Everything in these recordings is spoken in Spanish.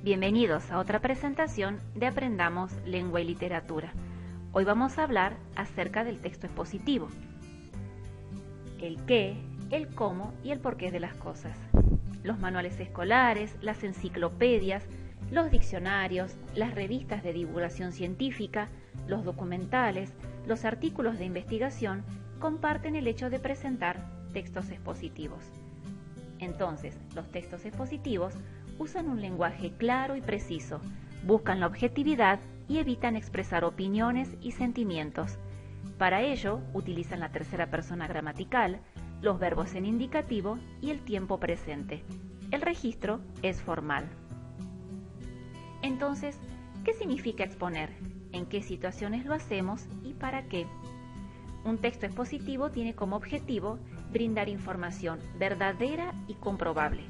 Bienvenidos a otra presentación de Aprendamos Lengua y Literatura. Hoy vamos a hablar acerca del texto expositivo. El qué, el cómo y el porqué de las cosas. Los manuales escolares, las enciclopedias, los diccionarios, las revistas de divulgación científica, los documentales, los artículos de investigación comparten el hecho de presentar textos expositivos. Entonces, los textos expositivos usan un lenguaje claro y preciso, buscan la objetividad y evitan expresar opiniones y sentimientos. Para ello, utilizan la tercera persona gramatical, los verbos en indicativo y el tiempo presente. El registro es formal. Entonces, ¿qué significa exponer? ¿En qué situaciones lo hacemos y para qué? Un texto expositivo tiene como objetivo brindar información verdadera y comprobable.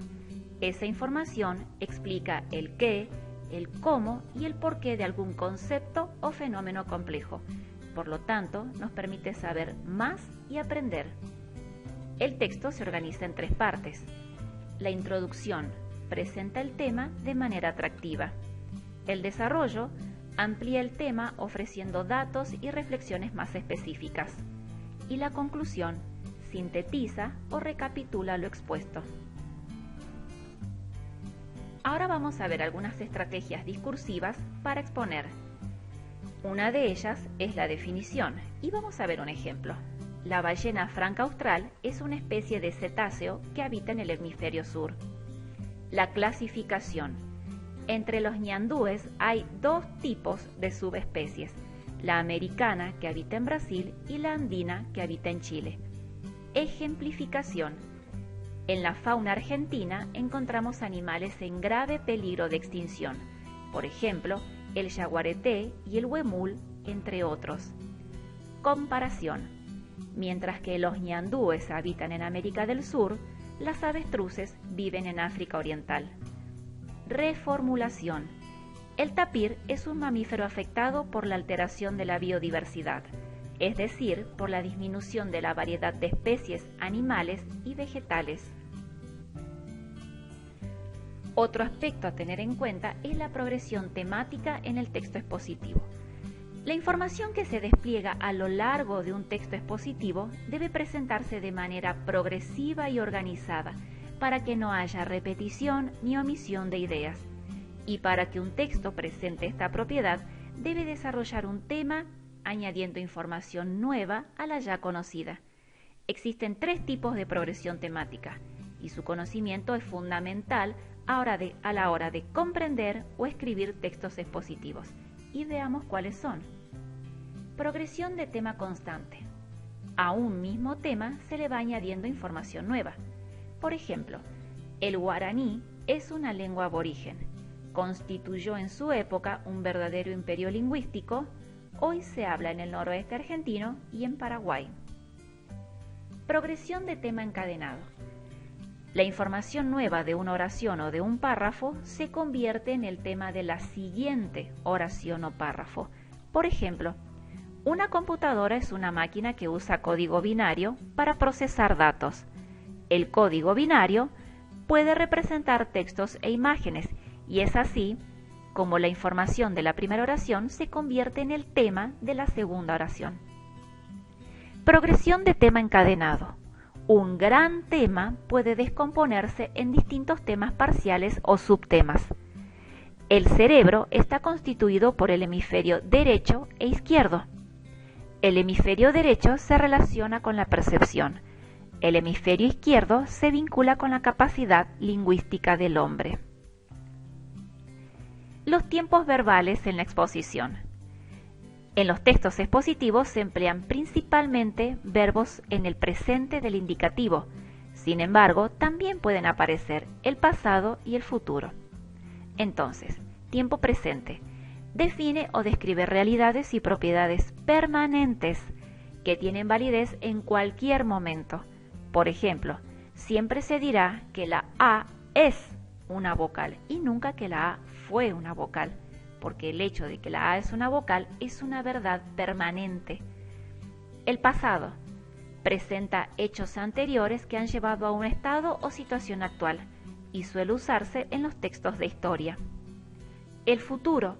Esa información explica el qué, el cómo y el porqué de algún concepto o fenómeno complejo. Por lo tanto, nos permite saber más y aprender. El texto se organiza en tres partes. La introducción presenta el tema de manera atractiva. El desarrollo amplía el tema ofreciendo datos y reflexiones más específicas. Y la conclusión sintetiza o recapitula lo expuesto. Ahora vamos a ver algunas estrategias discursivas para exponer. Una de ellas es la definición, y vamos a ver un ejemplo. La ballena franca austral es una especie de cetáceo que habita en el hemisferio sur. La clasificación. Entre los ñandúes hay dos tipos de subespecies, la americana, que habita en Brasil, y la andina, que habita en Chile. Ejemplificación. En la fauna argentina encontramos animales en grave peligro de extinción, por ejemplo, el yaguareté y el huemul, entre otros. Comparación. Mientras que los ñandúes habitan en América del Sur, las avestruces viven en África Oriental. Reformulación. El tapir es un mamífero afectado por la alteración de la biodiversidad, es decir, por la disminución de la variedad de especies animales y vegetales. Otro aspecto a tener en cuenta es la progresión temática en el texto expositivo. La información que se despliega a lo largo de un texto expositivo debe presentarse de manera progresiva y organizada para que no haya repetición ni omisión de ideas. Y para que un texto presente esta propiedad, debe desarrollar un tema añadiendo información nueva a la ya conocida. Existen tres tipos de progresión temática y su conocimiento es fundamental a la hora de comprender o escribir textos expositivos. Y veamos cuáles son. Progresión de tema constante. A un mismo tema se le va añadiendo información nueva. Por ejemplo, el guaraní es una lengua aborigen. Constituyó en su época un verdadero imperio lingüístico. Hoy se habla en el noroeste argentino y en Paraguay. Progresión de tema encadenado. La información nueva de una oración o de un párrafo se convierte en el tema de la siguiente oración o párrafo. Por ejemplo, una computadora es una máquina que usa código binario para procesar datos. El código binario puede representar textos e imágenes y es así como la información de la primera oración se convierte en el tema de la segunda oración. Progresión de tema encadenado. Un gran tema puede descomponerse en distintos temas parciales o subtemas. El cerebro está constituido por el hemisferio derecho e izquierdo. El hemisferio derecho se relaciona con la percepción. El hemisferio izquierdo se vincula con la capacidad lingüística del hombre. Los tiempos verbales en la exposición. En los textos expositivos se emplean principalmente verbos en el presente del indicativo. Sin embargo, también pueden aparecer el pasado y el futuro. Entonces, tiempo presente. Define o describe realidades y propiedades permanentes que tienen validez en cualquier momento. Por ejemplo, siempre se dirá que la A es una vocal y nunca que la A fue una vocal, porque el hecho de que la A es una vocal es una verdad permanente. El pasado presenta hechos anteriores que han llevado a un estado o situación actual y suele usarse en los textos de historia. El futuro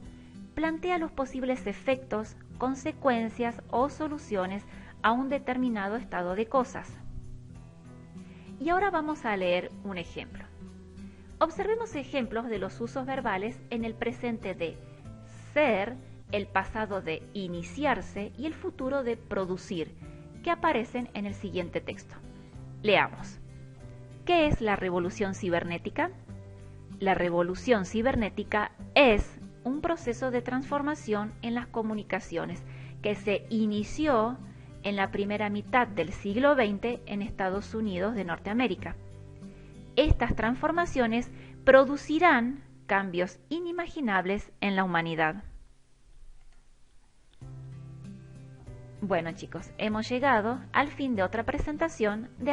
plantea los posibles efectos, consecuencias o soluciones a un determinado estado de cosas. Y ahora vamos a leer un ejemplo. Observemos ejemplos de los usos verbales en el presente de ser, el pasado de iniciarse y el futuro de producir, que aparecen en el siguiente texto. Leamos. ¿Qué es la revolución cibernética? La revolución cibernética es un proceso de transformación en las comunicaciones que se inició en la primera mitad del siglo XX en Estados Unidos de Norteamérica. Estas transformaciones producirán cambios inimaginables en la humanidad. Bueno chicos, hemos llegado al fin de otra presentación de